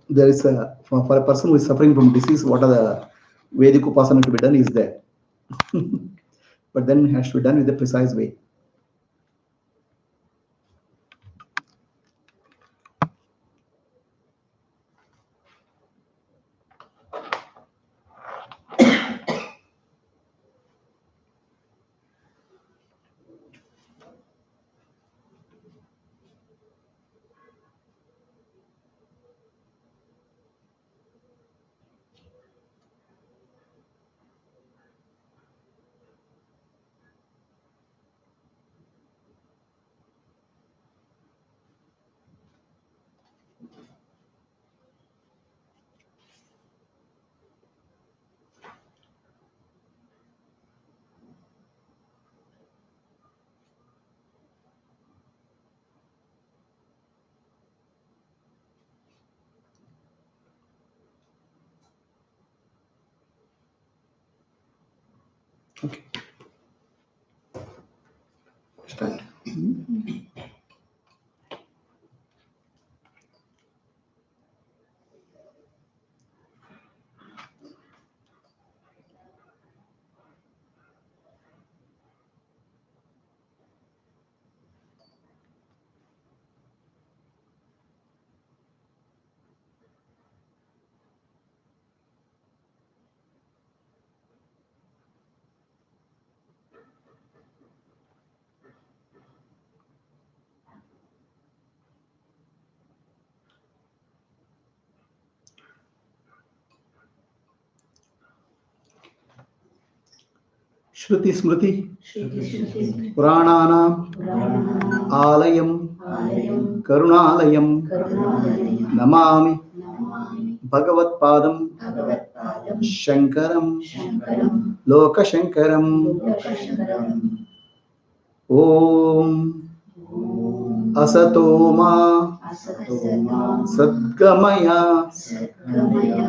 there is for a person who is suffering from disease, what are the Vedic upasana to be done is there. But then it has to be done with the precise way. Okay. Start. Shruti Smriti Purananam Alayam Karunalayam Namami Bhagavat Padam Shankaram Loka Shankaram Om Asatoma Sadgamaya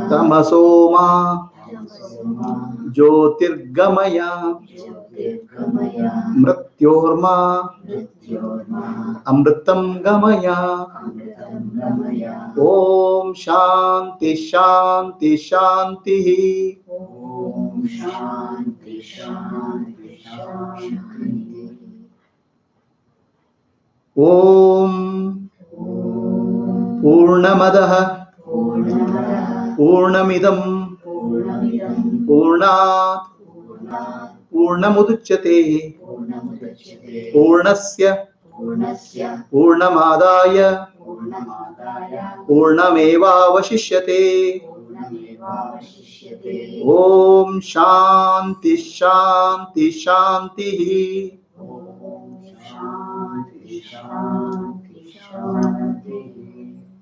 Tamasoma Jyotirgamaya Mrityorma Amritam Gamaya. Om Shanti Shanti Shanti. Om Shanti Shanti Shanti. Om Purnamadaha Purnamidam Purnat Purnamudachyate Purnasya Purnamadaya Purnamevavashishyate. Om Shanti Shanti Shanti.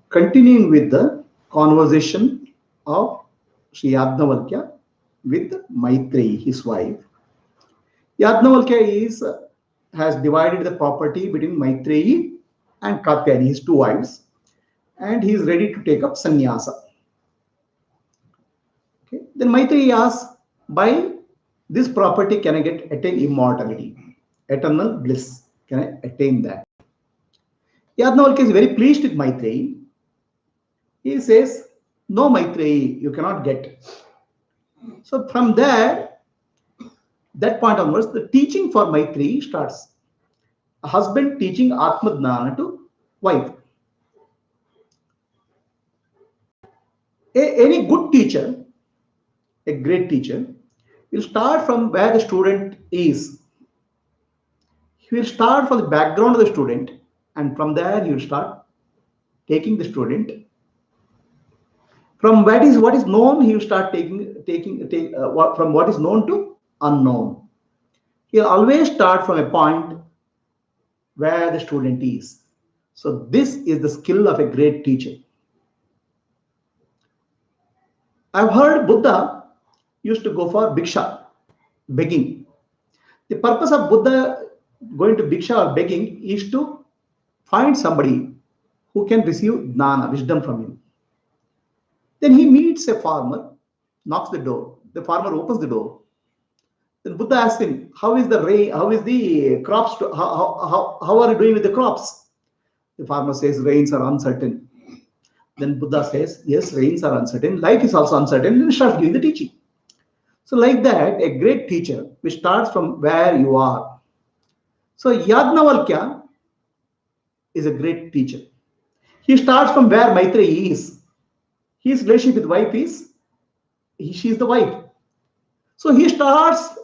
Continuing with the conversation of Sri Yajnavalkya with Maitreyi, his wife. Yajnavalkya has divided the property between Maitreyi and Katyayani, his two wives, and he is ready to take up sannyasa. Okay. Then Maitreyi asks, by this property can I attain immortality, eternal bliss? Can I attain that? Yajnavalkya is very pleased with Maitreyi. He says, no Maitreyi, you cannot get. So from that point onwards, the teaching for Maitreyi starts. A husband teaching Atma Dhyana to wife. Any good teacher, a great teacher, will start from where the student is. He will start from the background of the student, and from there he will start taking the student. From what is known, he will start taking from what is known to unknown. He will always start from a point where the student is. So this is the skill of a great teacher. I've heard Buddha used to go for bhiksha, begging. The purpose of Buddha going to bhiksha or begging is to find somebody who can receive jnana, wisdom from him. Then he meets a farmer, knocks the door. The farmer opens the door. Then Buddha asks him, how is the rain? How is the crops? How are you doing with the crops? The farmer says, rains are uncertain. Then Buddha says, yes, rains are uncertain, life is also uncertain, and starts giving the teaching. So, like that, a great teacher which starts from where you are. So, Yagnavalkya is a great teacher. He starts from where Maitreyi is. His relationship with wife is, she is the wife. So, he starts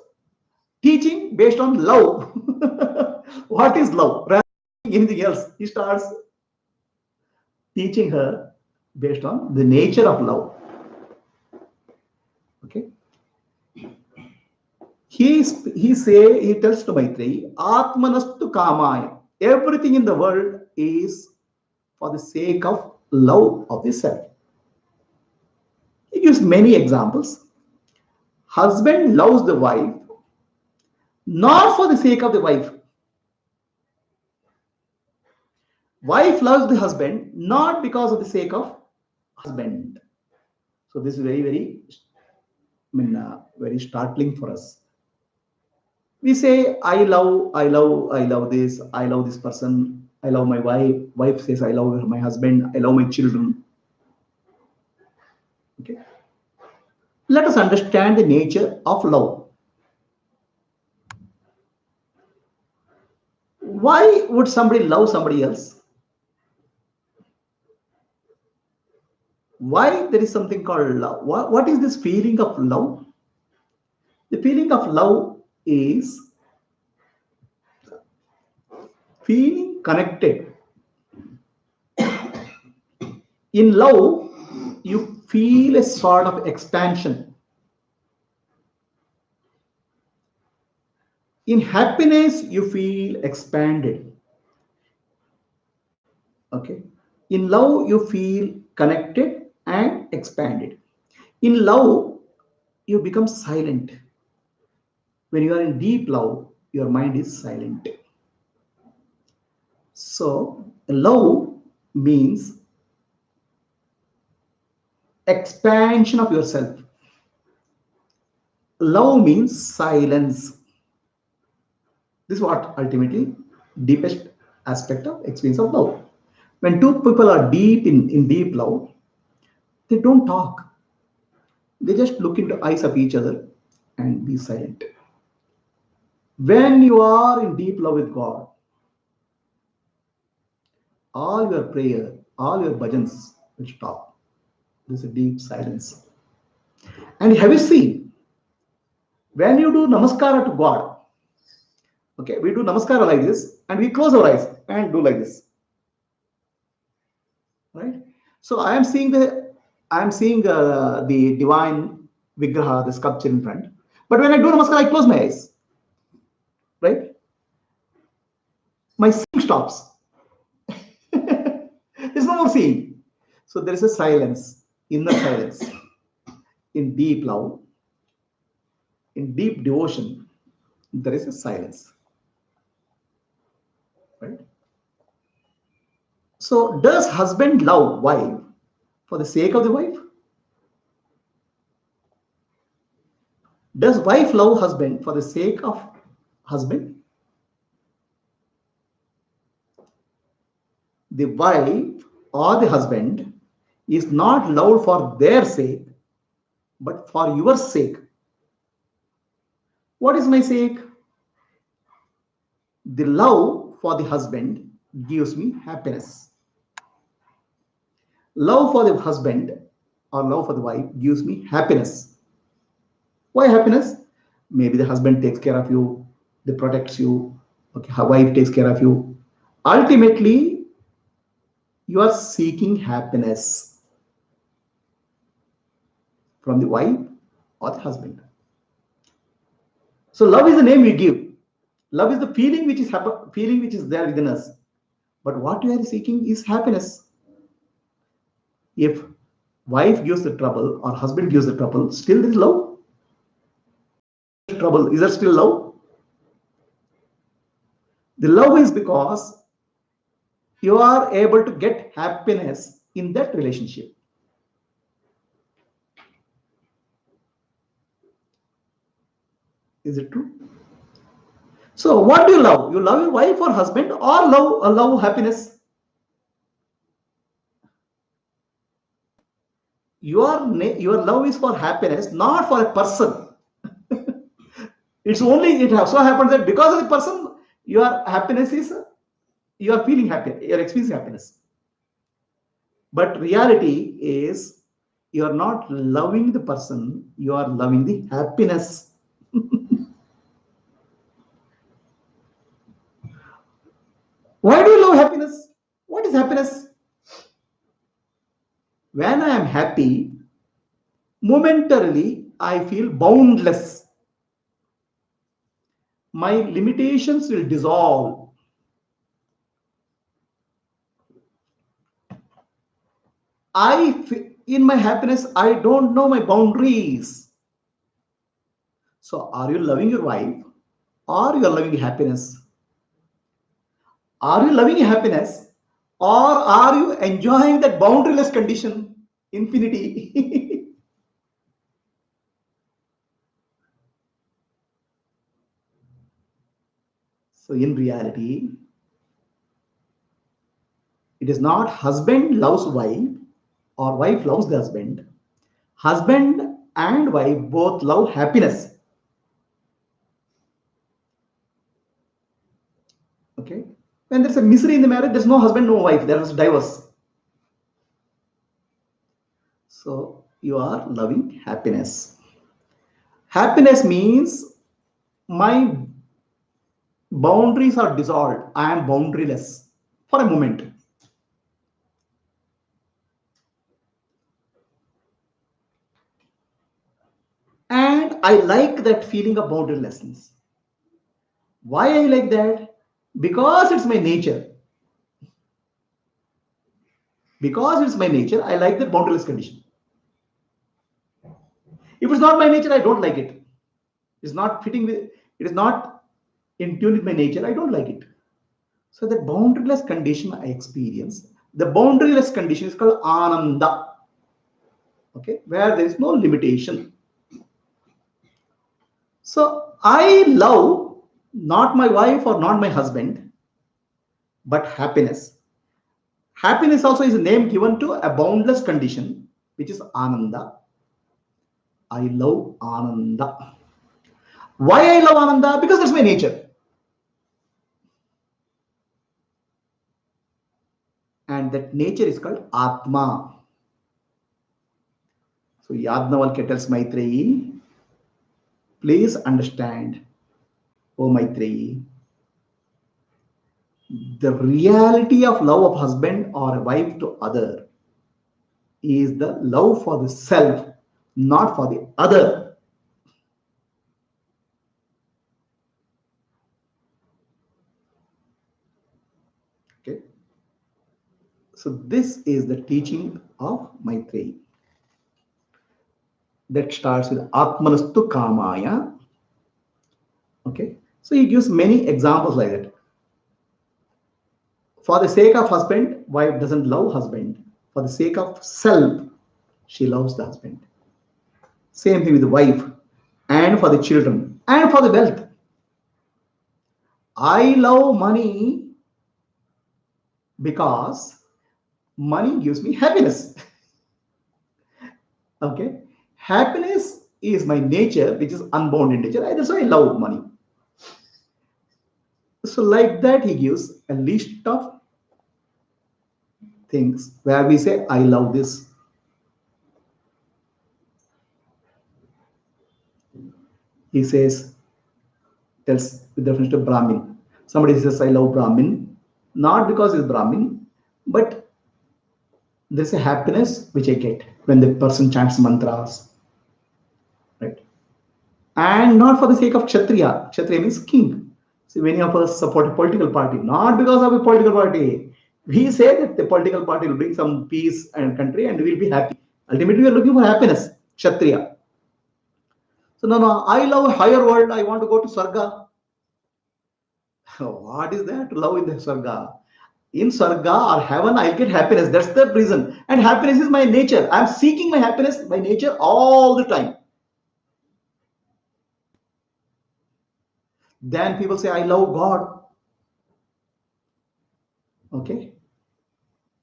teaching based on love. What is love? Rather than anything else, he starts teaching her based on the nature of love. Okay. He tells to Maitreyi, Atmanastu Kamaya. Everything in the world is for the sake of love of the self. He gives many examples. Husband loves the wife not for the sake of the wife. Wife loves the husband not because of the sake of husband. So this is very, very, very startling for us. We say, I love this, I love this person, I love my wife. Wife says, I love my husband, I love my children. Okay. Let us understand the nature of love. Why would somebody love somebody else? Why there is something called love? What is this feeling of love? The feeling of love is feeling connected. In love, you feel a sort of expansion. In happiness, you feel expanded. Okay. In love, you feel connected and expanded. In love, you become silent. When you are in deep love, your mind is silent. So, love means expansion of yourself. Love means silence. This is what ultimately deepest aspect of experience of love. When two people are deep in deep love, they don't talk. They just look into eyes of each other and be silent. When you are in deep love with God, all your prayer, all your bhajans will stop. There's a deep silence. And have you seen, when you do namaskara to God, okay, we do namaskara like this, and we close our eyes and do like this, right? So I am seeing the divine vigraha, the sculpture in front. But when I do namaskar, I close my eyes, right? My seeing stops. There's no more seeing. So there is a silence, inner silence. In deep love, in deep devotion, there is a silence, right? So does husband love wife for the sake of the wife? Does wife love husband for the sake of husband? The wife or the husband is not loved for their sake, but for your sake. What is my sake? The love for the husband gives me happiness. Love for the husband or love for the wife gives me happiness. Why happiness? Maybe the husband takes care of you, they protects you, okay, her wife takes care of you. Ultimately, you are seeking happiness from the wife or the husband. So love is the name we give. Love is the feeling which is there within us. But what we are seeking is happiness. If wife gives the trouble or husband gives the trouble, still there is love. Trouble, is there still love? The love is because you are able to get happiness in that relationship. Is it true? So what do you love? You love your wife or husband, or love happiness? your love is for happiness, not for a person. It so happens that because of the person, your happiness is, you are feeling happy, you are experiencing happiness. But reality is, you are not loving the person, you are loving the happiness. Why do you love happiness? What is happiness? When I am happy, momentarily I feel boundless. My limitations will dissolve. In my happiness, I don't know my boundaries. So, are you loving your wife, or you are loving happiness? Are you loving happiness, or are you enjoying that boundaryless condition, infinity? So, in reality, it is not husband loves wife or wife loves the husband. Husband and wife both love happiness. Okay? When there's a misery in the marriage, there's no husband, no wife, there is divorce. So you are loving happiness. Happiness means my boundaries are dissolved. I am boundaryless for a moment. And I like that feeling of boundarylessness. Why I like that? Because it's my nature. Because it's my nature, I like that boundaryless condition. If it's not my nature, I don't like it. It's not fitting with, it is not in tune with my nature, I don't like it. So that boundaryless condition I experience, the boundaryless condition is called ananda. Okay, where there is no limitation. So I love not my wife or not my husband, but happiness. Happiness also is a name given to a boundless condition, which is ananda. I love ananda. Why I love ananda? Because that's my nature. And that nature is called atma. So Yadnavalkya tells Maitreyi, please understand, O Maitreyi, the reality of love of husband or a wife to other is the love for the self, not for the other. Okay. So this is the teaching of Maitreyi. That starts with Atmanastu Kamaya. Okay. So he gives many examples like that. For the sake of husband, wife doesn't love husband. For the sake of self, she loves the husband. Same thing with the wife, and for the children, and for the wealth. I love money because money gives me happiness. Okay. Happiness is my nature, which is unbounded nature. That's why I love money. So, like that, he gives a list of things where we say, I love this. He says, tells with reference to Brahmin. Somebody says, I love Brahmin, not because he's Brahmin, but there's a happiness which I get when the person chants mantras, right? And not for the sake of Kshatriya. Kshatriya means king. See, many of us support a political party, not because of a political party. We say that the political party will bring some peace and country and we'll be happy. Ultimately, we are looking for happiness, Kshatriya. So, no, I love a higher world. I want to go to Sarga. What is that? Love in the Sarga. In Sarga or heaven, I'll get happiness. That's the reason. And happiness is my nature. I'm seeking my happiness by nature all the time. Then people say, I love God. Okay.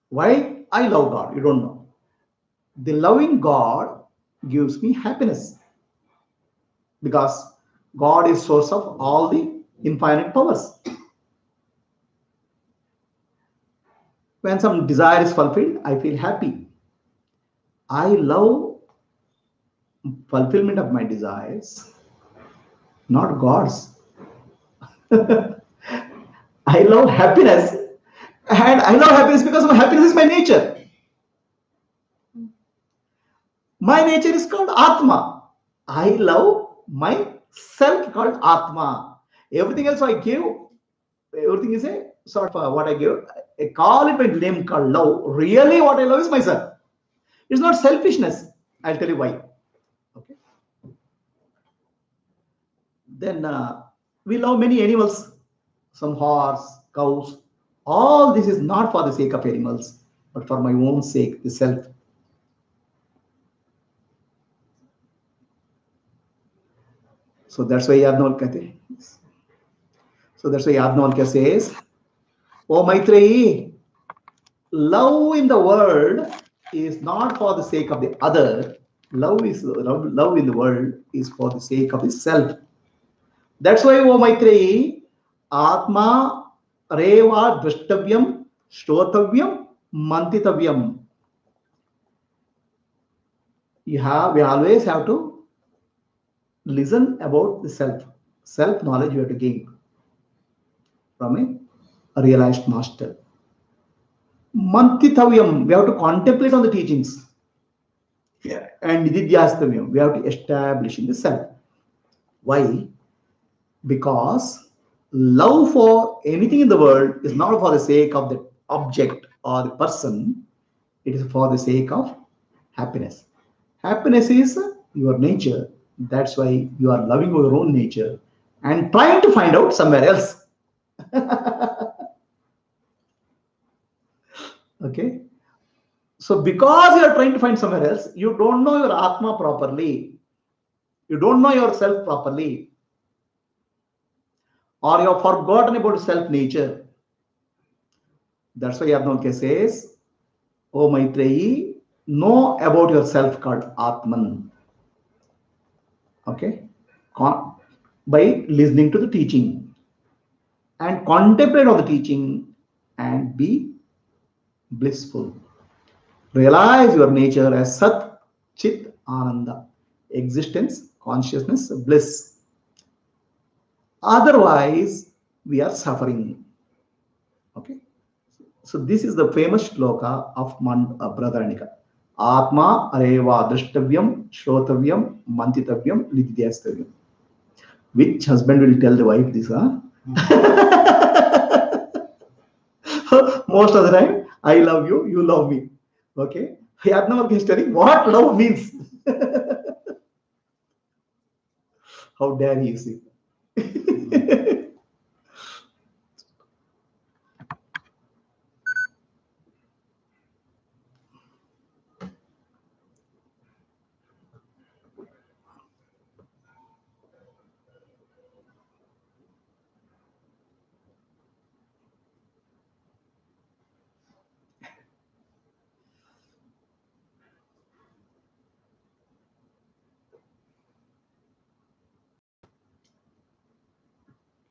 Why? I love God. You don't know. The loving God gives me happiness because God is source of all the infinite powers. When some desire is fulfilled, I feel happy. I love fulfillment of my desires, not God's. I love happiness, and I love happiness because my happiness is my nature. My nature is called Atma. I love my self called Atma. Everything else I give, everything is a sort of what I give. I call it by name called love. Really, what I love is myself. It's not selfishness. I'll tell you why. Okay. Then we love many animals, some horse, cows. All this is not for the sake of animals, but for my own sake, the self. So that's why Yadnavalkya. So that's why Yadnavalkya says, "Oh Maitreyi, love in the world is not for the sake of the other. Love in the world is for the sake of the self. That's why, oh Maitreyi, Atma Reva Drashtavyam Shrotavyam Mantitavyam. We always have to listen about the self. Self knowledge you have to gain from a realized master. Mantitavyam, we have to contemplate on the teachings. Yeah. And Nididhyastavyam, we have to establish in the self. Why? Because love for anything in the world is not for the sake of the object or the person, it is for the sake of happiness. Happiness is your nature. That's why you are loving your own nature and trying to find out somewhere else. Okay. So because you are trying to find somewhere else, you don't know your Atma properly. You don't know yourself properly. Or you have forgotten about self nature. That's why Yadnavalkya says, "Oh Maitreyi, know about yourself called Atman." Okay? By listening to the teaching and contemplate on the teaching and be blissful. Realize your nature as Sat, Chit, Ananda, existence, consciousness, bliss. Otherwise, we are suffering. Okay? So this is the famous shloka of Brihadaranyaka. Atma areva drashtavyam, shrotavyam, mantitavyam, nididhyastavyam. Which husband will tell the wife this? Huh? Most of the time, I love you, you love me. Okay? Yadnavalkya is telling what love means. How dare he see?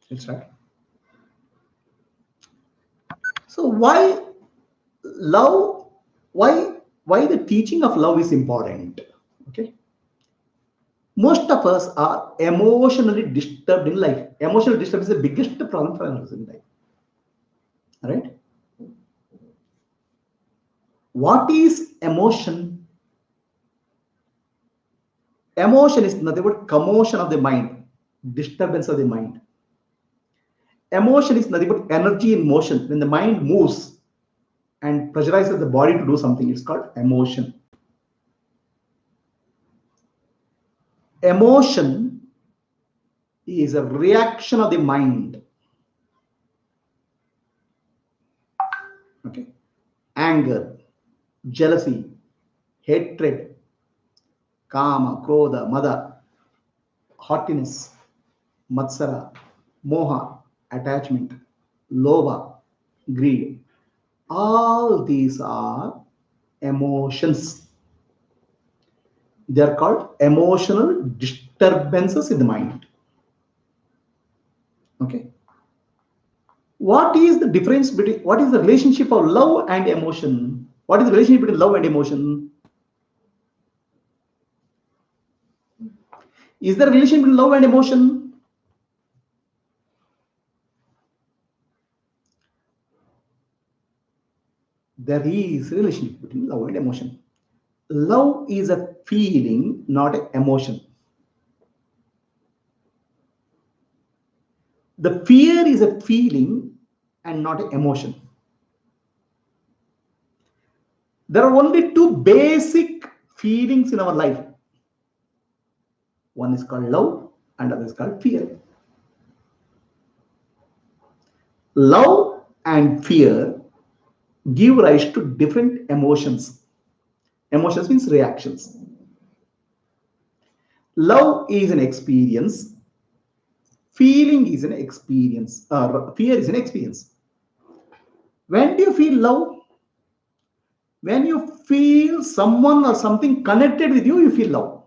That's right. So why love? Why the teaching of love is important? Okay. Most of us are emotionally disturbed in life. Emotional disturbance is the biggest problem for us in life. Right? What is emotion? Emotion is nothing but commotion of the mind, disturbance of the mind. Emotion is nothing but energy in motion. When the mind moves and pressurizes the body to do something, it's called emotion. Emotion is a reaction of the mind. Okay. Anger, jealousy, hatred, kama, krodha, mada, haughtiness, matsara, moha, attachment, lova, greed. All these are emotions. They are called emotional disturbances in the mind. Okay. What is the difference between, what is the relationship of love and emotion? What is the relationship between love and emotion? Is there a relation between love and emotion? There is a relationship between love and emotion. Love is a feeling, not an emotion. The fear is a feeling and not an emotion. There are only two basic feelings in our life. One is called love and other is called fear. Love and fear give rise to different emotions. Emotions means reactions. Love is an experience. Feeling is an experience. Fear is an experience. When do you feel love? When you feel someone or something connected with you, you feel love.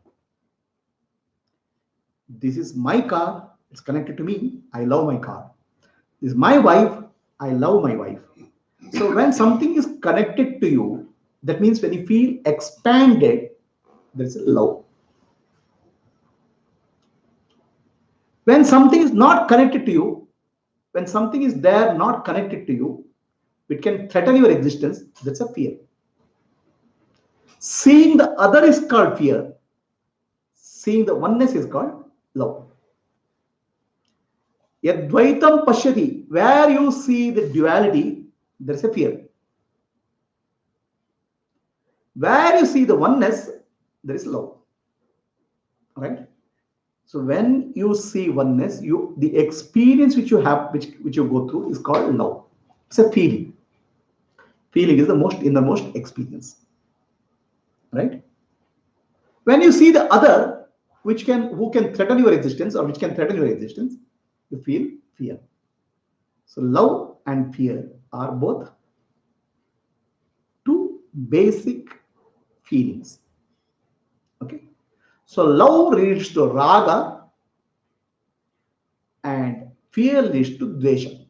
This is my car. It's connected to me. I love my car. This is my wife. I love my wife. So when something is connected to you, that means when you feel expanded, there's love. When something is not connected to you, when something is there not connected to you, it can threaten your existence. That's a fear. Seeing the other is called fear. Seeing the oneness is called love. Advaitam pashyati, where you see the duality, there's a fear. Where you see the oneness, there is love. Right? So when you see oneness, the experience which you have, which you go through, is called love. It's a feeling. Feeling is the most innermost experience. Right? When you see the other, who can threaten your existence or which can threaten your existence, you feel fear. So love and fear are both two basic feelings. Okay. So love leads to raga and fear leads to dvesha.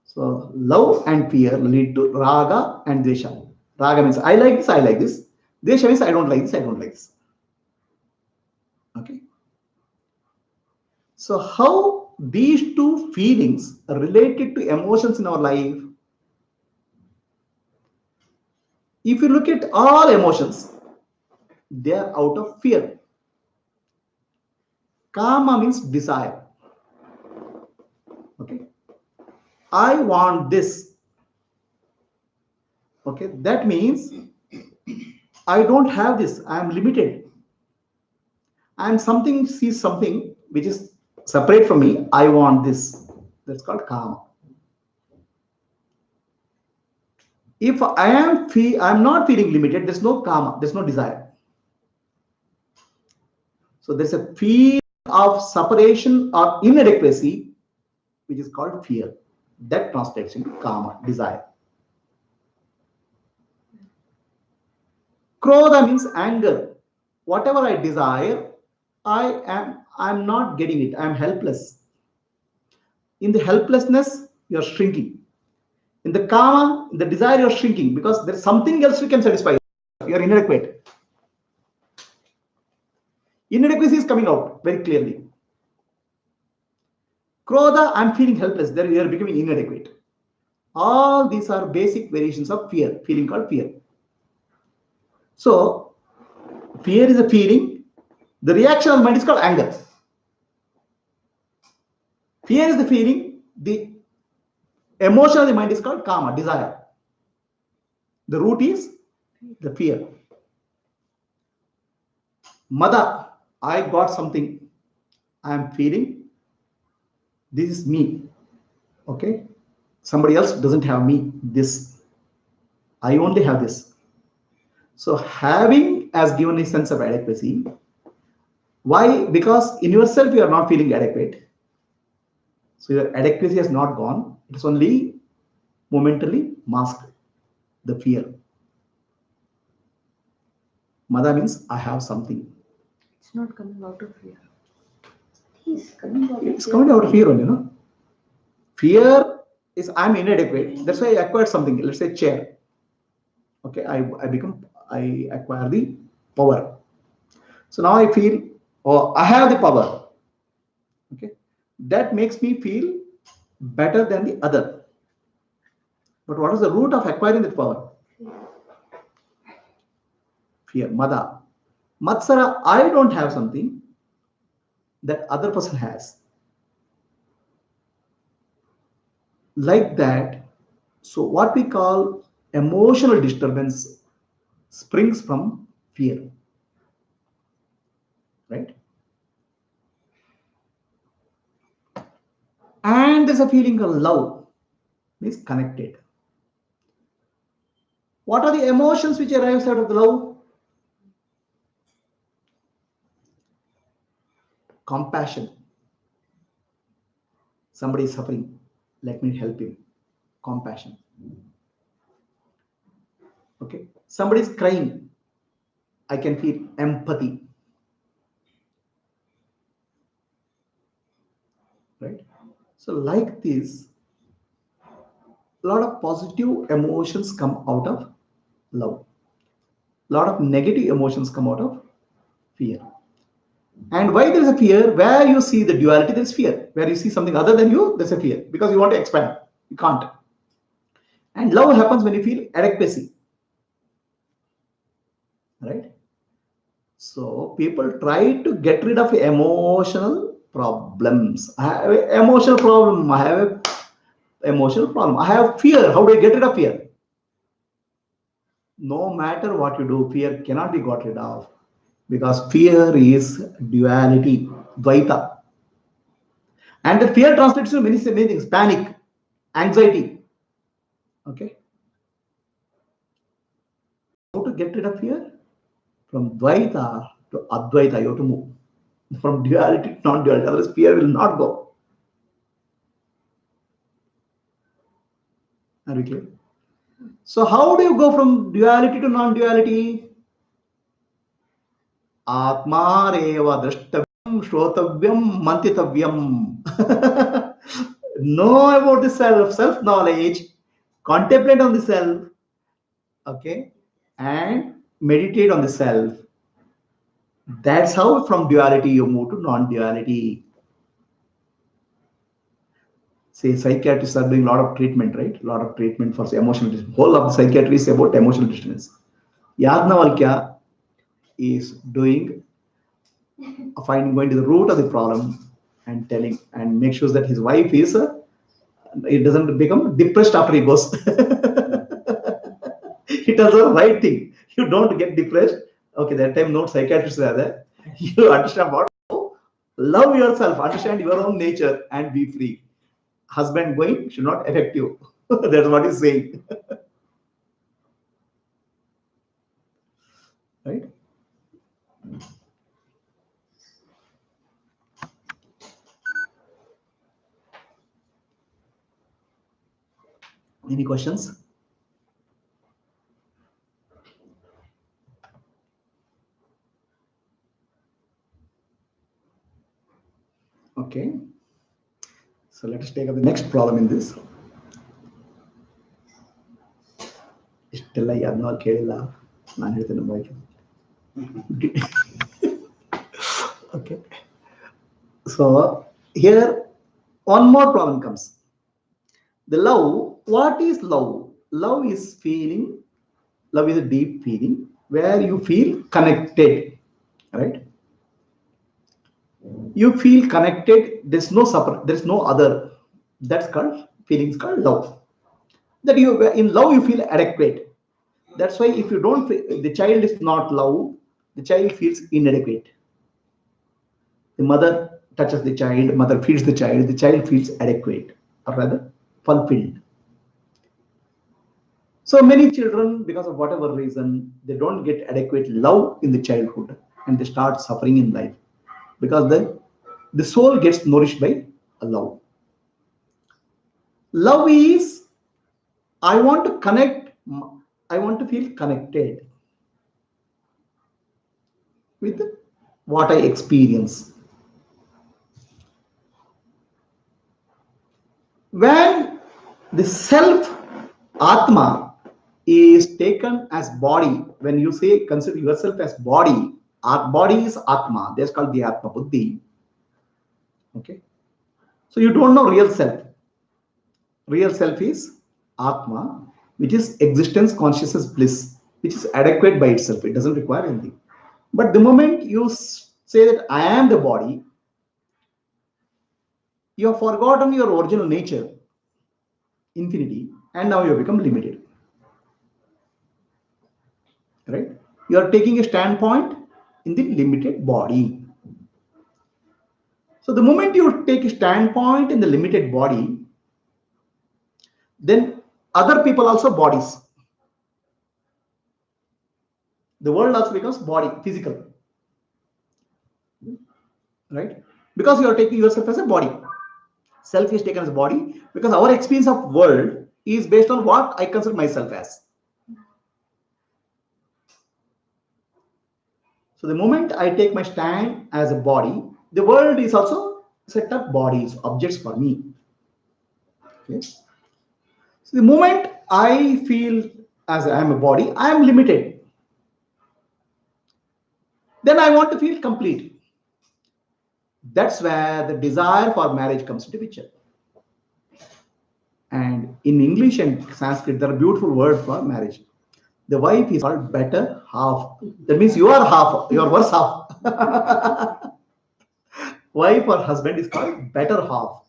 So love and fear lead to raga and dvesha. Raga means I like this, I like this. Dvesha means I don't like this, I don't like this. Okay. So how these two feelings are related to emotions in our life? If you look at all emotions, they are out of fear. Kama means desire. Okay. I want this. Okay. That means I don't have this. I am limited. And something sees something which is separate from me. I want this. That's called kama. If I'm not feeling limited, there's no kama, there's no desire. So there's a feeling of separation or inadequacy, which is called fear. That translates into kama, desire. Krodha means anger. Whatever I desire, I'm not getting it. I'm helpless. In the helplessness, you're shrinking. In the kama, in the desire, you're shrinking because there's something else you can satisfy. You're inadequate. Inadequacy is coming out very clearly. Krodha, I'm feeling helpless. There you are becoming inadequate. All these are basic variations of fear, feeling called fear. So, fear is a feeling. The reaction of the mind is called anger. Fear is the feeling. The emotion of the mind is called kama, desire. The root is the fear. Mada, I got something. I am feeling. This is me. Okay. Somebody else doesn't have me. This. I only have this. So having has given a sense of adequacy. Why? Because in yourself you are not feeling adequate. So your adequacy has not gone. It's only momentarily masked. The fear. Mada means I have something. It's not coming out of fear. He's coming out of It's fear. coming out of fear only, no? Fear is I'm inadequate. That's why I acquired something. Let's say chair. Okay, I acquire the power. So now I feel, oh, I have the power. Okay, that makes me feel better than the other. But what is the root of acquiring that power? Fear, mada. Matsara, I don't have something that other person has. Like that. So what we call emotional disturbance springs from fear. Right? And there's a feeling of love, means connected. What are the emotions which arise out of the love? Compassion. Somebody is suffering, let me help him. Compassion. Okay. Somebody is crying, I can feel empathy. Right? So like this, a lot of positive emotions come out of love. A lot of negative emotions come out of fear. And why there is a fear? Where you see the duality, there is fear. Where you see something other than you, there's a fear. Because you want to expand. You can't. And love happens when you feel adequacy. Right? So people try to get rid of emotional problems. I have an emotional problem. I have an emotional problem. I have fear. How do I get rid of fear? No matter what you do, fear cannot be got rid of. Because fear is duality, Dvaita. And the fear translates to many things: panic, anxiety. Okay. How to get rid of fear? From Dvaita to Advaita, you have to move. From duality to non-duality. Otherwise, fear will not go. Are we clear? So how do you go from duality to non-duality? Atmareva drashtavyam, shrotavyam, mantitavyam. Know about the self, self-knowledge, contemplate on the self, okay, and meditate on the self. That's how from duality you move to non-duality. Say psychiatrists are doing a lot of treatment, right? A lot of treatment for emotional disturbance. Whole of the psychiatry is about emotional disturbance. Yadnavalkya is doing going to the root of the problem and telling and make sure that his wife is it doesn't become depressed after he goes. It does the right thing. You don't get depressed. Okay, that time no psychiatrists are there. You understand what? Love yourself, understand your own nature, and be free. Husband going should not affect you. That's what he's saying. Right? Any questions? Okay. So let us take up the next problem in this. ಇಷ್ಟೆಲ್ಲ ಯಾರನ್ನೋ ಕೇಳಿಲ್ಲ ನಾನು ಹೇಳ್ತೇನೆ ಬಾಯ್ಗೆ. Okay. So here one more problem comes. The love, what is love? Love is feeling, love is a deep feeling where you feel connected, right? You feel connected, there's no separate, there's no other. That's called feelings called love. That you in love you feel adequate. That's why if you don't, the child is not love, the child feels inadequate. The mother touches the child, mother feeds the child feels adequate, or rather fulfilled. So many children, because of whatever reason, they don't get adequate love in the childhood and they start suffering in life because the soul gets nourished by love. Love is, I want to connect, I want to feel connected. with what I experience. When the self, Atma, is taken as body, when you say consider yourself as body, our body is Atma, that's called the Atma Buddhi. Okay. So you don't know real self. Real self is Atma, which is existence, consciousness, bliss, which is adequate by itself. It doesn't require anything. But the moment you say that I am the body, you have forgotten your original nature, infinity, and now you have become limited. Right? You are taking a standpoint in the limited body. So the moment you take a standpoint in the limited body, then other people also bodies. The world also becomes body, physical. Right? Because you are taking yourself as a body. Self is taken as a body because our experience of world is based on what I consider myself as. So the moment I take my stand as a body, the world is also set up bodies, objects for me. Okay? So the moment I feel as I am a body, I am limited. Then I want to feel complete. That's where the desire for marriage comes into picture. And in English and Sanskrit, there are beautiful words for marriage. The wife is called better half. That means you are half, you are worse half. Wife or husband is called better half.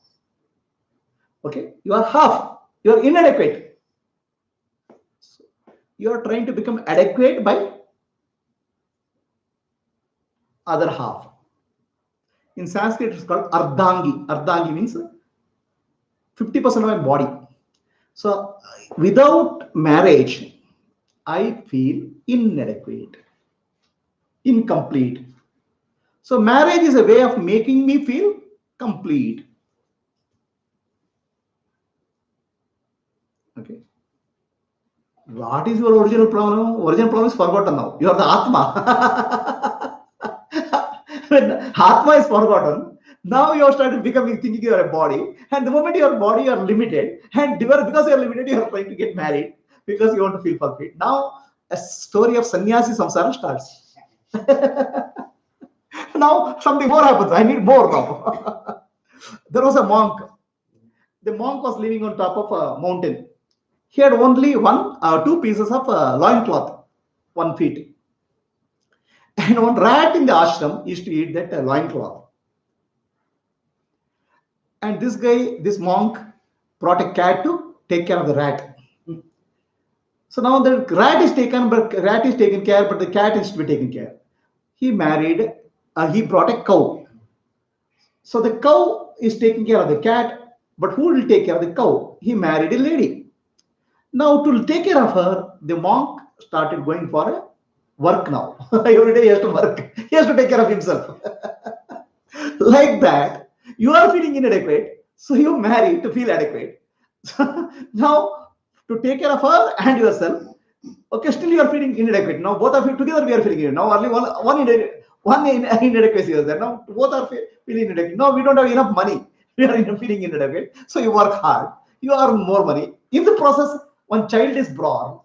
Okay, you are half, you are inadequate. So you are trying to become adequate by other half. In Sanskrit, it's called ardhangi. Ardhangi means 50% of my body. So without marriage, I feel inadequate, incomplete. So marriage is a way of making me feel complete. Okay. What is your original problem? Original problem is forgotten now. You are the Atma. When Atma is forgotten, now you are started becoming thinking you are a body. And the moment you are body, you are limited. And because you are limited, you are trying to get married because you want to feel complete. Now a story of sannyasi samsara starts. Now something more happens. I need more now. There was a monk. The monk was living on top of a mountain. He had only two pieces of loincloth, 1 feet. And one rat in the ashram used to eat that loincloth. And this monk, brought a cat to take care of the rat. So now the rat is taken care, but the cat is to be taken care. He brought a cow. So the cow is taking care of the cat, but who will take care of the cow? He married a lady. Now to take care of her, the monk started going for a work now. Every day he has to work. He has to take care of himself. Like that, you are feeling inadequate, so you marry to feel adequate. So now, to take care of her and yourself, okay, still you are feeling inadequate. Now both of you together we are feeling inadequate. Now only one inadequacy is there. Now both are feeling inadequate. No, we don't have enough money. We are feeling inadequate. So you work hard. You earn more money. In the process, one child is born.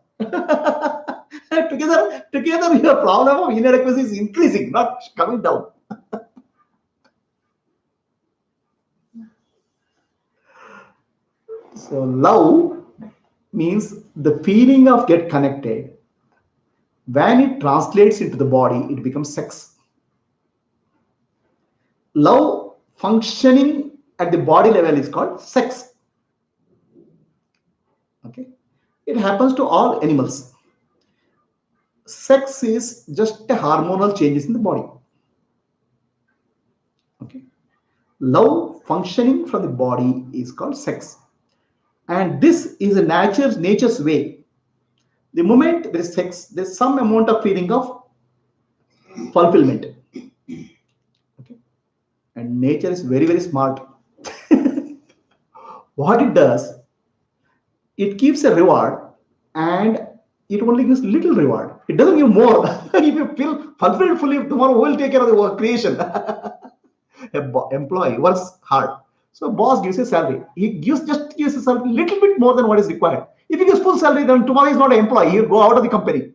together, your problem of inadequacy is increasing, not coming down. So love means the feeling of get connected. When it translates into the body, it becomes sex. Love functioning at the body level is called sex. Okay, it happens to all animals. Sex is just a hormonal changes in the body. Okay, love functioning from the body is called sex, and this is a nature's way. The moment there is sex, there's some amount of feeling of fulfillment. Okay, and nature is very, very smart. What it does, it keeps a reward, and it only gives little reward. It doesn't give more. If you feel fulfilled fully, tomorrow who will take care of the work creation? Employee works hard. So boss gives a salary. He just gives a salary little bit more than what is required. If he gives full salary, then tomorrow is not an employee. He'll go out of the company.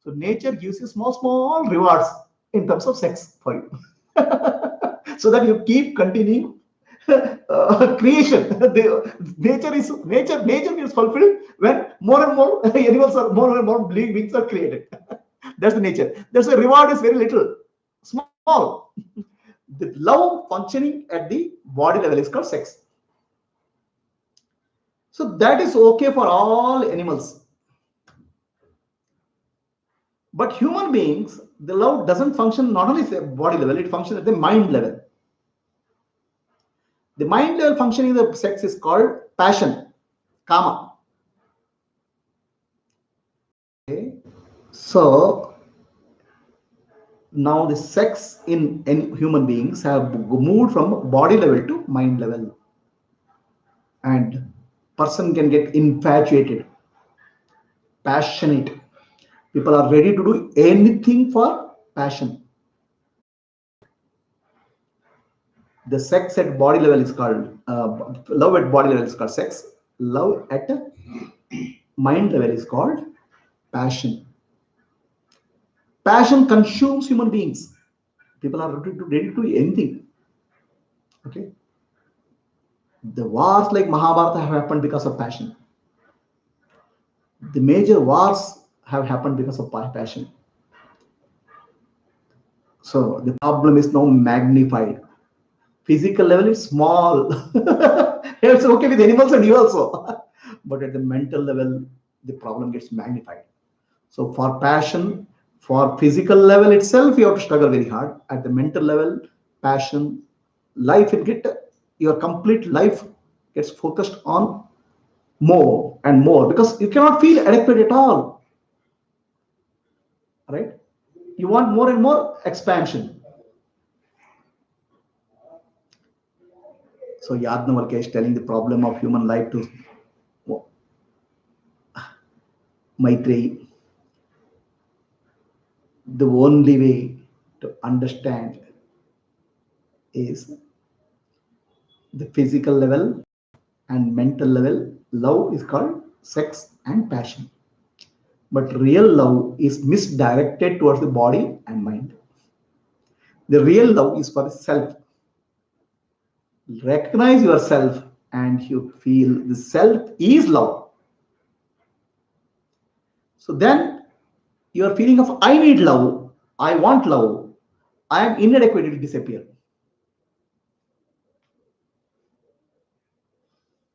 So nature gives you small rewards in terms of sex for you. So that you keep continuing creation. Nature is fulfilled when more and more animals are more and more beings are created. That's the nature. That's the reward is very little, small. The love functioning at the body level is called sex. So that is okay for all animals. But human beings, the love doesn't function not only at the body level, it functions at the mind level. The mind level functioning of the sex is called passion, kama. Okay. So now the sex in human beings have moved from body level to mind level. And person can get infatuated, passionate. People are ready to do anything for passion. The sex at body level is called love at body level is called sex. Love at mind level is called passion. Passion consumes human beings. People are ready to do anything. Okay. The wars like Mahabharata have happened because of passion. The major wars have happened because of passion. So the problem is now magnified. Physical level is small. It's okay with animals and you also. But at the mental level, the problem gets magnified. So for passion, for physical level itself, you have to struggle very hard. At the mental level, passion, life will get, your complete life gets focused on more and more because you cannot feel adequate at all. Right? You want more and more expansion. So Yadnavalkya is telling the problem of human life to Maitreyi. The only way to understand is the physical level and mental level. Love is called sex and passion. But real love is misdirected towards the body and mind. The real love is for the self. Recognize yourself and you feel the self is love. So then your feeling of I need love, I want love, I am inadequate will disappear.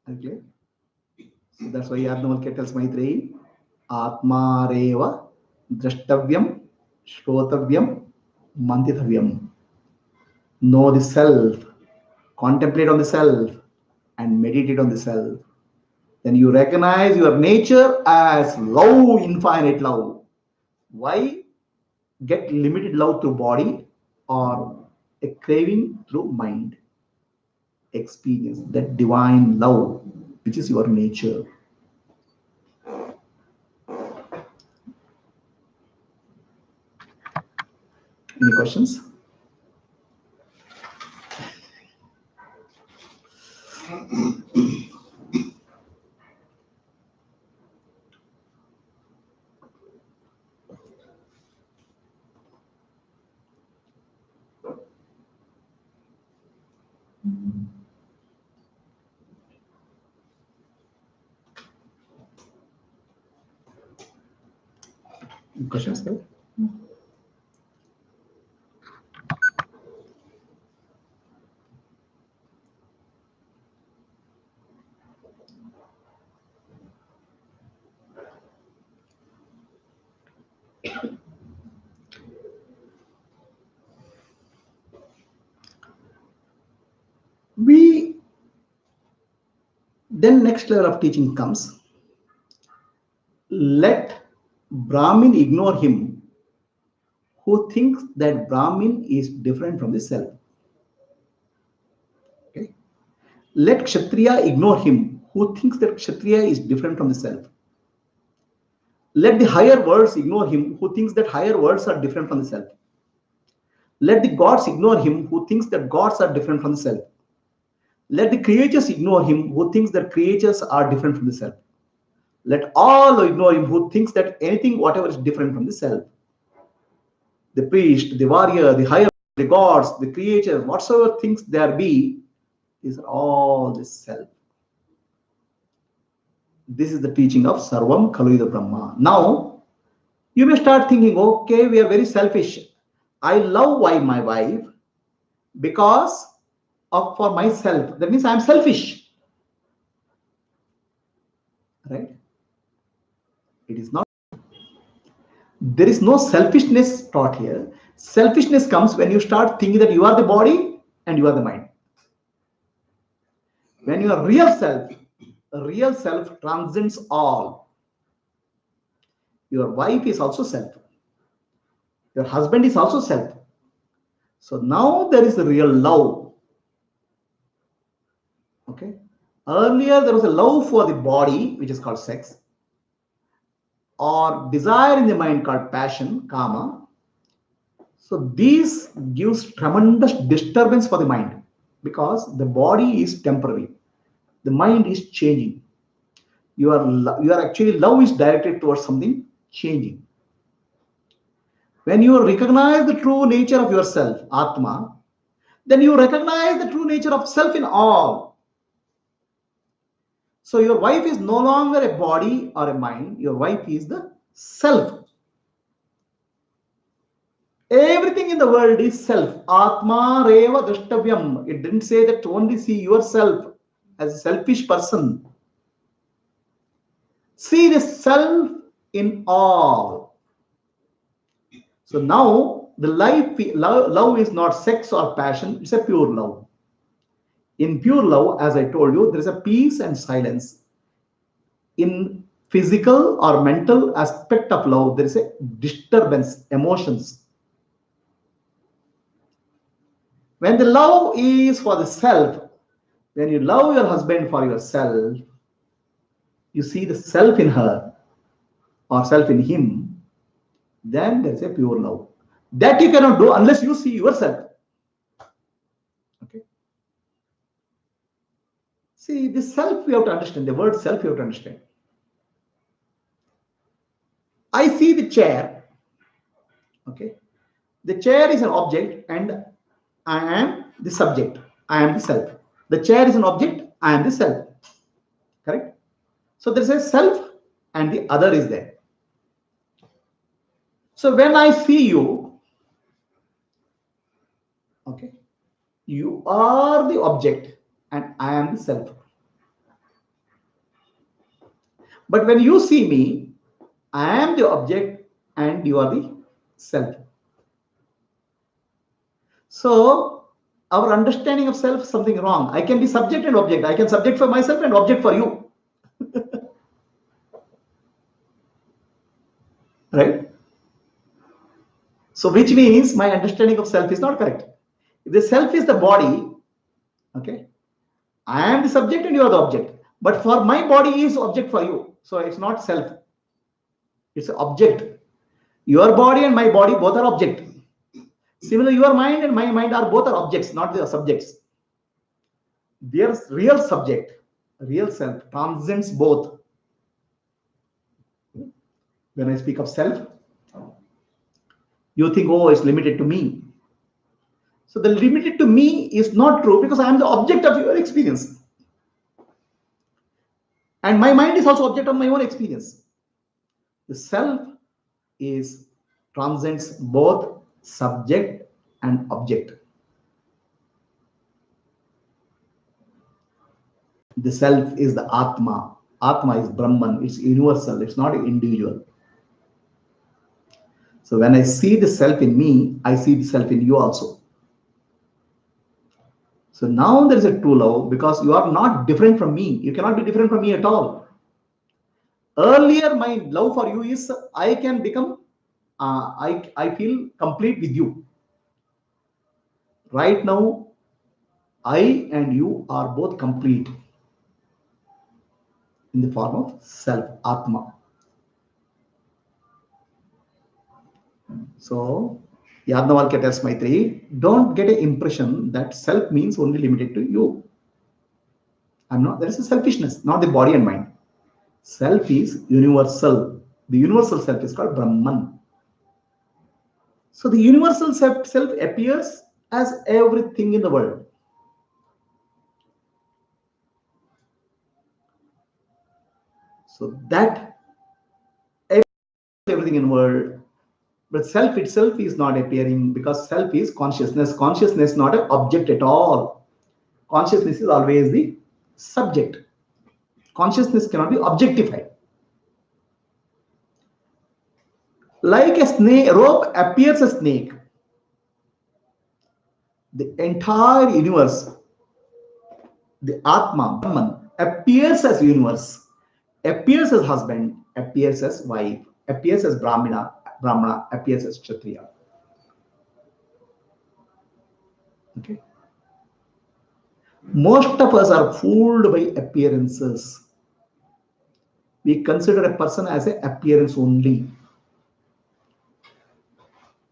Okay. So that's why Yadnavalkya tells Maitreyi, Atma Reva Drashtavyam Shrotavyam Mantitavyam. Know the self, contemplate on the self, and meditate on the self. Then you recognize your nature as love, infinite love. Why get limited love through body or a craving through mind? Experience that divine love, which is your nature. Any questions? Any questions? Sir? We then next level of teaching comes. Let Brahmin ignore him who thinks that Brahmin is different from the self. Okay. Let Kshatriya ignore him who thinks that Kshatriya is different from the self. Let the higher worlds ignore him who thinks that higher worlds are different from the self. Let the gods ignore him who thinks that gods are different from the self. Let the creatures ignore him who thinks that creatures are different from the self. Let all ignore him who thinks that anything, whatever is different from the self. The priest, the warrior, the higher, the gods, the creatures, whatsoever things there be, these are all the self. This is the teaching of Sarvam Khalu Brahma. Now, you may start thinking, okay, we are very selfish. I love my wife because of for myself. That means I am selfish. Right? It is not. There is no selfishness taught here. Selfishness comes when you start thinking that you are the body and you are the mind. When you are real self transcends all. Your wife is also self. Your husband is also self. So now there is a real love. Okay. Earlier there was a love for the body, which is called sex, or desire in the mind called passion, kama. So this gives tremendous disturbance for the mind because the body is temporary. The mind is changing. You are actually, love is directed towards something changing. When you recognize the true nature of yourself, Atma, then you recognize the true nature of self in all. So your wife is no longer a body or a mind. Your wife is the self. Everything in the world is self. Atma reva drashtavyam. It didn't say that only see yourself as a selfish person. See the self in all. So now the love is not sex or passion. It's a pure love. In pure love, as I told you, there is a peace and silence. In physical or mental aspect of love, there is a disturbance, emotions. When the love is for the self, when you love your husband for yourself, you see the self in her or self in him, then there is a pure love. That you cannot do unless you see yourself. Okay. See, the self we have to understand, the word self you have to understand. I see the chair. Okay. The chair is an object and I am the subject. I am the self. The chair is an object. I am the self. Correct? So there is a self and the other is there. So when I see you, okay, you are the object and I am the self. But when you see me, I am the object and you are the self. So our understanding of self is something wrong. I can be subject and object. I can subject for myself and object for you. Right? So which means my understanding of self is not correct. If the self is the body, okay, I am the subject and you are the object. But for my body is object for you. So it's not self. It's an object. Your body and my body both are object. Similarly, your mind and my mind are both are objects, not the subjects. Their real subject, real self, transcends both. When I speak of self, you think, oh, it's limited to me. So the limited to me is not true because I am the object of your experience. And my mind is also object of my own experience. The self is transcends both subject and object. The self is the Atma. Atma is Brahman. It's universal. It's not individual. So when I see the self in me, I see the self in you also. So now there is a true love because you are not different from me. You cannot be different from me at all. Earlier, my love for you is I can become, I feel complete with you. Right now, I and you are both complete in the form of self, Atma. So Yadnavalkya tells Maitreyi, don't get an impression that self means only limited to you. I'm not, there is a selfishness, not the body and mind. Self is universal. The universal self is called Brahman. So the universal self appears as everything in the world. So that everything in the world, but self itself is not appearing because self is consciousness. Consciousness is not an object at all. Consciousness is always the subject. Consciousness cannot be objectified. Like a snake, rope appears a snake. The entire universe, the Atma, Brahman, appears as universe, appears as husband, appears as wife, appears as Brahmana, appears as Kshatriya. Okay. Most of us are fooled by appearances. We consider a person as an appearance only.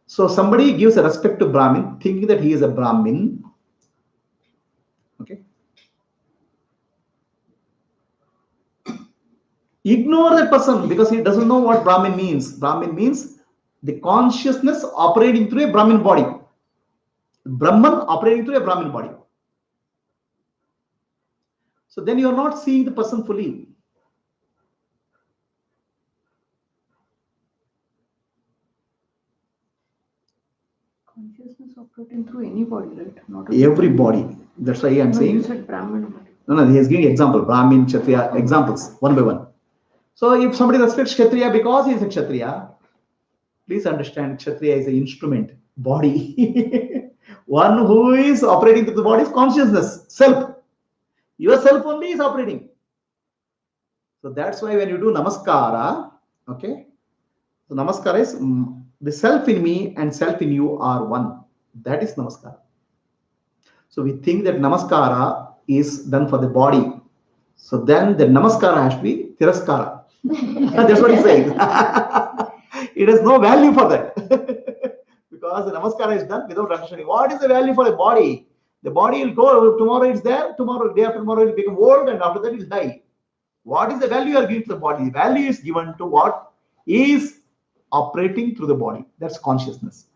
So somebody gives a respect to Brahmin, thinking that he is a Brahmin. Okay. Ignore that person because he doesn't know what Brahmin means. Brahmin means the consciousness operating through a Brahmin body. Brahman operating through a Brahmin body. So then you are not seeing the person fully. Consciousness operating through any body, right? Not Every body. That's why I am saying. You said Brahman. No, he is giving example. Brahmin, Kshatriya, examples, one by one. So if somebody respects Kshatriya because he is a Kshatriya, please understand Kshatriya is an instrument, body. One who is operating through the body is consciousness, self. Yourself only is operating. So that's why when you do namaskara, okay, so namaskara is the self in me and self in you are one. That is namaskara. So we think that namaskara is done for the body. So then the namaskara has to be tiraskara. That's what he's saying. It has no value for that. Because the namaskara is done without understanding. What is the value for a body? The body will go, tomorrow it's there, tomorrow, day after tomorrow it will become old, and after that it will die. What is the value you are giving to the body? The value is given to what is operating through the body. That's consciousness.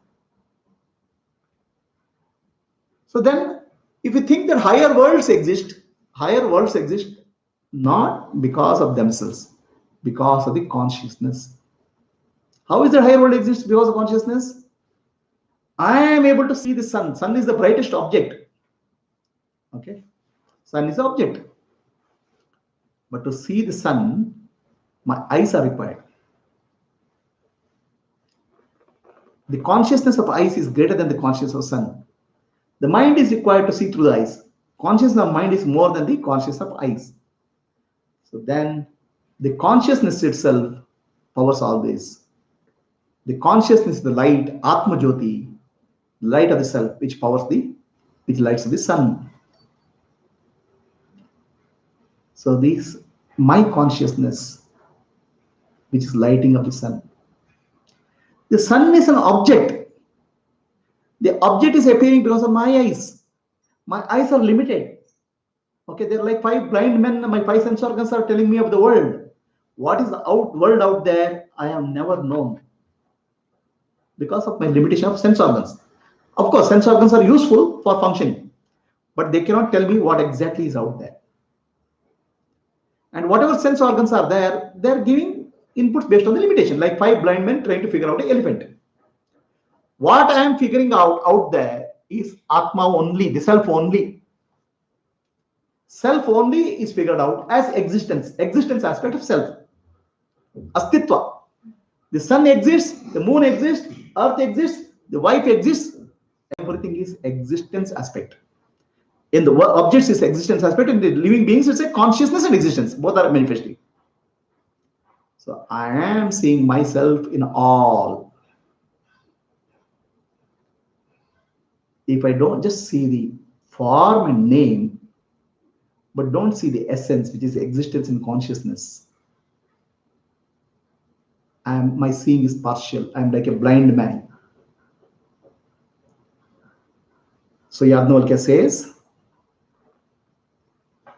So then, if you think that higher worlds exist not because of themselves, because of the consciousness. How is the higher world exists because of consciousness? I am able to see the sun. Sun is the brightest object. Okay, sun is the object. But to see the sun, my eyes are required. The consciousness of eyes is greater than the consciousness of sun. The mind is required to see through the eyes. Consciousness of mind is more than the consciousness of eyes. So then the consciousness itself powers all this. The consciousness is the light, Atma Jyoti, light of the self, which lights the sun. So this, my consciousness, which is lighting of the sun. The sun is an object. The object is appearing because of my eyes. My eyes are limited. Okay, they're like five blind men. My five sense organs are telling me of the world. What is the world out there? I have never known because of my limitation of sense organs. Of course, sense organs are useful for functioning, but they cannot tell me what exactly is out there. And whatever sense organs are there, they're giving inputs based on the limitation, like five blind men trying to figure out an elephant. What I am figuring out there is Atma only, the self only. Self only is figured out as existence aspect of self. Astitva. The sun exists, the moon exists, earth exists, the wife exists. Everything is existence aspect. In the objects is existence aspect, in the living beings it's a consciousness and existence. Both are manifesting. So I am seeing myself in all. If I don't just see the form and name, but don't see the essence, which is existence in consciousness, My seeing is partial. I'm like a blind man. So Yajnavalkya says,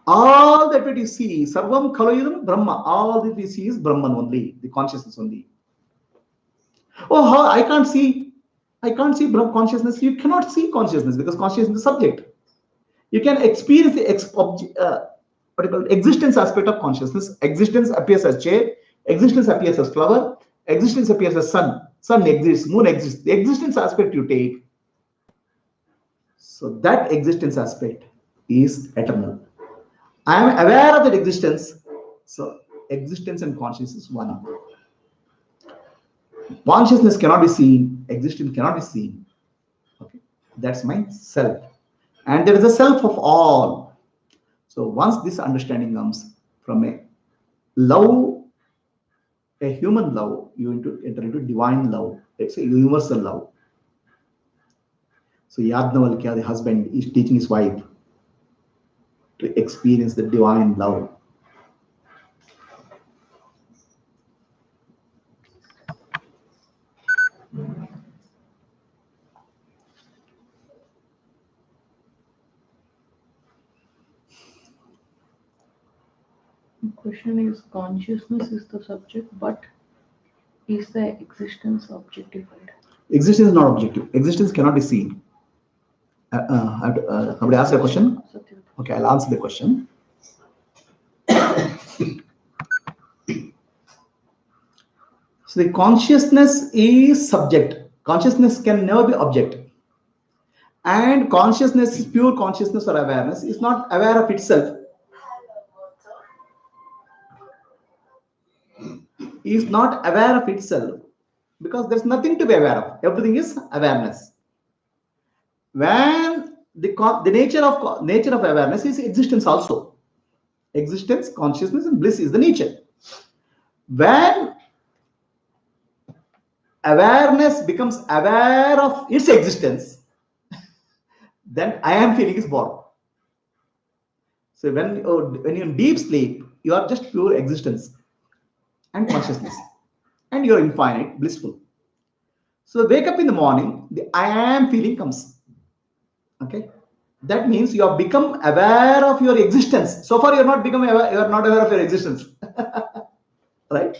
all that we see, Sarvam Kaloyudam Brahma, all that we see is Brahman only, the consciousness only. Oh, how I can't see Brahma consciousness. You cannot see consciousness because consciousness is the subject. You can experience the existence aspect of consciousness. Existence appears as chair, existence appears as flower, existence appears as sun. Sun exists, moon exists. The existence aspect you take. So that existence aspect is eternal. I am aware of that existence. So existence and consciousness is one. Consciousness cannot be seen, existence cannot be seen. Okay, that's my self. And there is a self of all. So once this understanding comes from a love, a human love, you enter into divine love. It's a universal love. So Yajnavalkya, the husband, is teaching his wife to experience the divine love. The question is, consciousness is the subject, but is the existence objectified? Existence is not objective. Existence cannot be seen. Somebody asked a question? Okay, I'll answer the question. So the consciousness is subject. Consciousness can never be object. And consciousness, pure consciousness or awareness, is not aware of itself. Is not aware of itself because there's nothing to be aware of. Everything is awareness. When the nature of awareness is existence also. Existence, consciousness, and bliss is the nature. When awareness becomes aware of its existence, then I am feeling is born. So when you're in deep sleep, you are just pure existence and consciousness, and you're infinite, blissful. So wake up in the morning, the I am feeling comes. Okay, that means you have become aware of your existence. So far, you're not aware. You're not aware of your existence, right?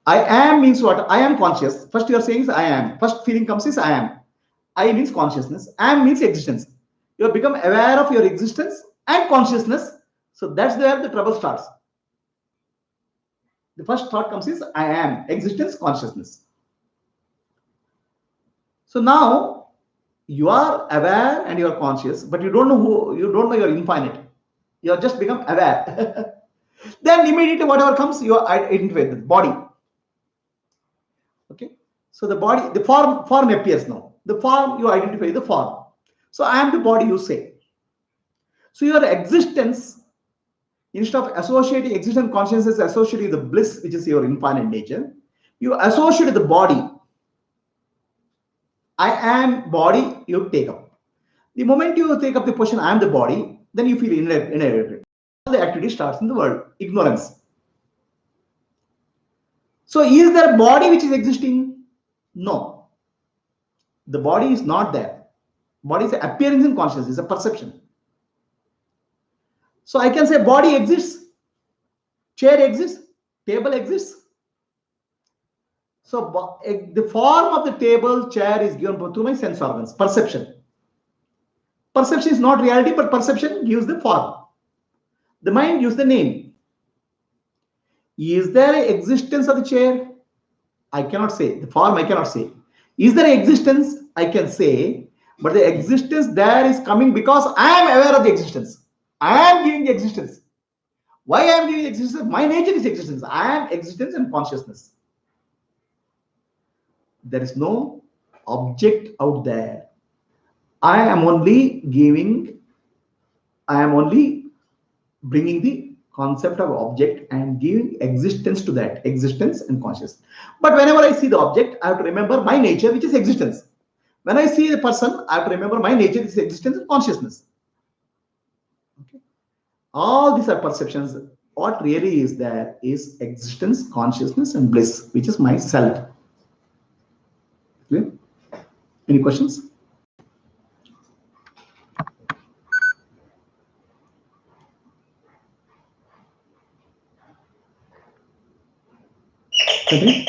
I am means what? I am conscious. First, you are saying is I am. First feeling comes is I am. I means consciousness. Am means existence. You have become aware of your existence and consciousness. So that's where the trouble starts. The first thought comes is I am, existence, consciousness. So now you are aware and you are conscious, but you don't know you're infinite. You have just become aware. Then immediately whatever comes, you identify the body. Okay. So the body, the form appears now. The form, you identify the form. So I am the body, you say. So your existence, instead of associating existence consciousness associated with the bliss, which is your infinite nature, you associate the body. I am body, you take up. The moment you take up the position, I am the body, then you feel inadequate. All the activity starts in the world, ignorance. So is there a body which is existing? No. The body is not there. Body is an appearance in consciousness, it's a perception. So I can say body exists, chair exists, table exists. So the form of the table, chair is given through my sense organs, perception. Perception is not reality, but perception gives the form. The mind gives the name. Is there an existence of the chair? I cannot say. The form I cannot say. Is there an existence? I can say. But the existence there is coming because I am aware of the existence. I am giving the existence. Why I am giving the existence? My nature is existence. I am existence and consciousness. There is no object out there. I am only bringing the concept of object and giving existence to that, existence and consciousness. But whenever I see the object, I have to remember my nature, which is existence. When I see the person, I have to remember my nature, which is existence and consciousness. Okay. All these are perceptions. what really is there is existence, consciousness, and bliss, which is myself. Clear? Any questions? Continue?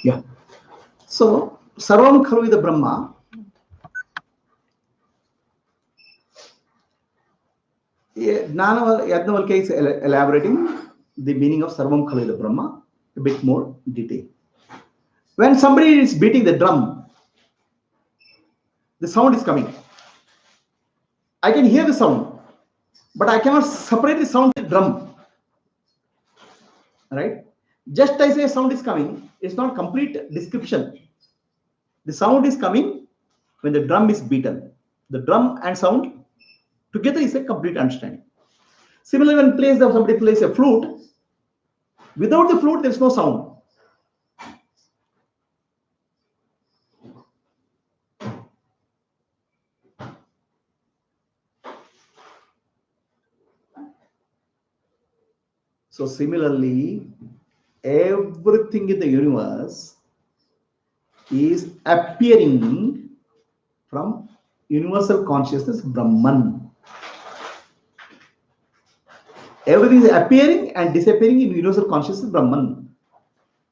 Yeah. So, Sarvam Khalu the Brahma. Yadnavalkya is elaborating the meaning of Sarvam Khalu the Brahma a bit more detail. When somebody is beating the drum, the sound is coming. I can hear the sound, but I cannot separate the sound from the drum. Right? Just as a sound is coming, it's not complete description. The sound is coming when the drum is beaten. The drum and sound together is a complete understanding. Similarly, when somebody plays a flute, without the flute, there is no sound. So similarly, everything in the universe is appearing from universal consciousness, Brahman. Everything is appearing and disappearing in universal consciousness, Brahman.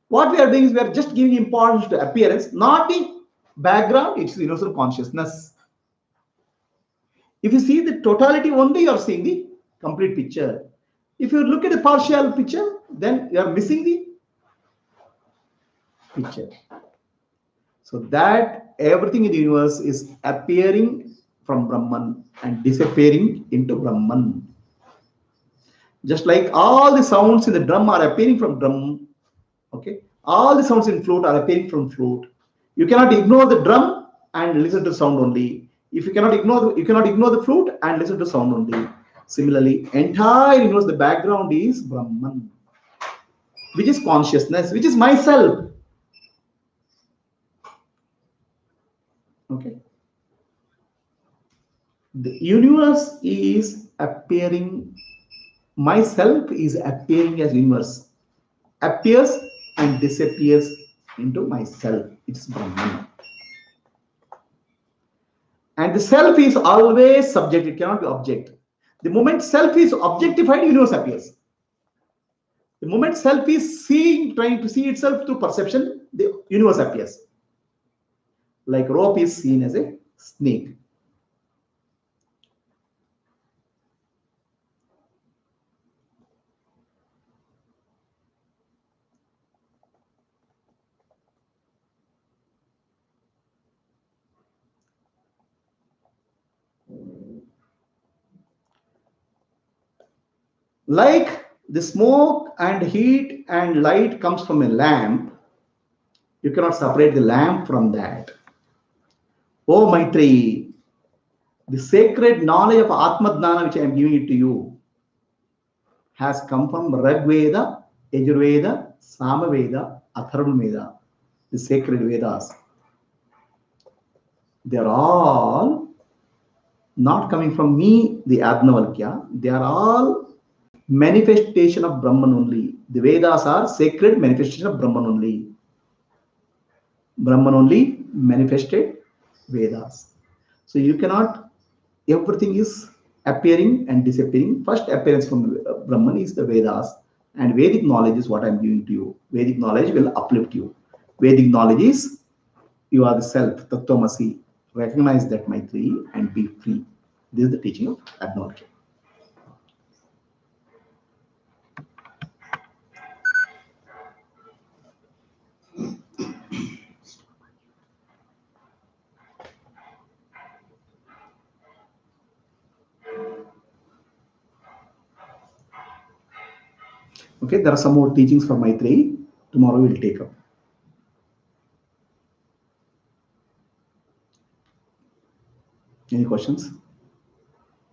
What we are doing is we are just giving importance to appearance, not the background, it's universal consciousness. If you see the totality only, you are seeing the complete picture. If you look at the partial picture, then you are missing the picture. So that everything in the universe is appearing from Brahman and disappearing into Brahman. Just like all the sounds in the drum are appearing from drum, okay? All the sounds in flute are appearing from flute. You cannot ignore the drum and listen to sound only. If you cannot ignore the flute and listen to sound only. Similarly, entire universe, the background is Brahman, which is consciousness, which is myself. Okay. The universe is appearing, myself is appearing as universe, appears and disappears into myself. It's Brahman. And the self is always subject, it cannot be object. The moment self is objectified, universe appears. The moment self is trying to see itself through perception, the universe appears. Like rope is seen as a snake. Like the smoke and heat and light comes from a lamp, you cannot separate the lamp from that. Oh Maitreyi, the sacred knowledge of Atma-dhnana which I am giving it to you has come from Rig Veda, Yajurveda, Samaveda, Atharvaveda, the sacred Vedas. They are all not coming from me, the Adnavalkya. They are all manifestation of Brahman only. The Vedas are sacred manifestation of Brahman only. Brahman only manifested Vedas. So you cannot, everything is appearing and disappearing. First appearance from Brahman is the Vedas, and Vedic knowledge is what I am giving to you. Vedic knowledge will uplift you. Vedic knowledge is you are the self, Tattvamasi. Recognize that, Maitreyi, and be free. This is the teaching of Advaita. Okay, there are some more teachings for Maitreyi. Tomorrow we'll take up. Any questions?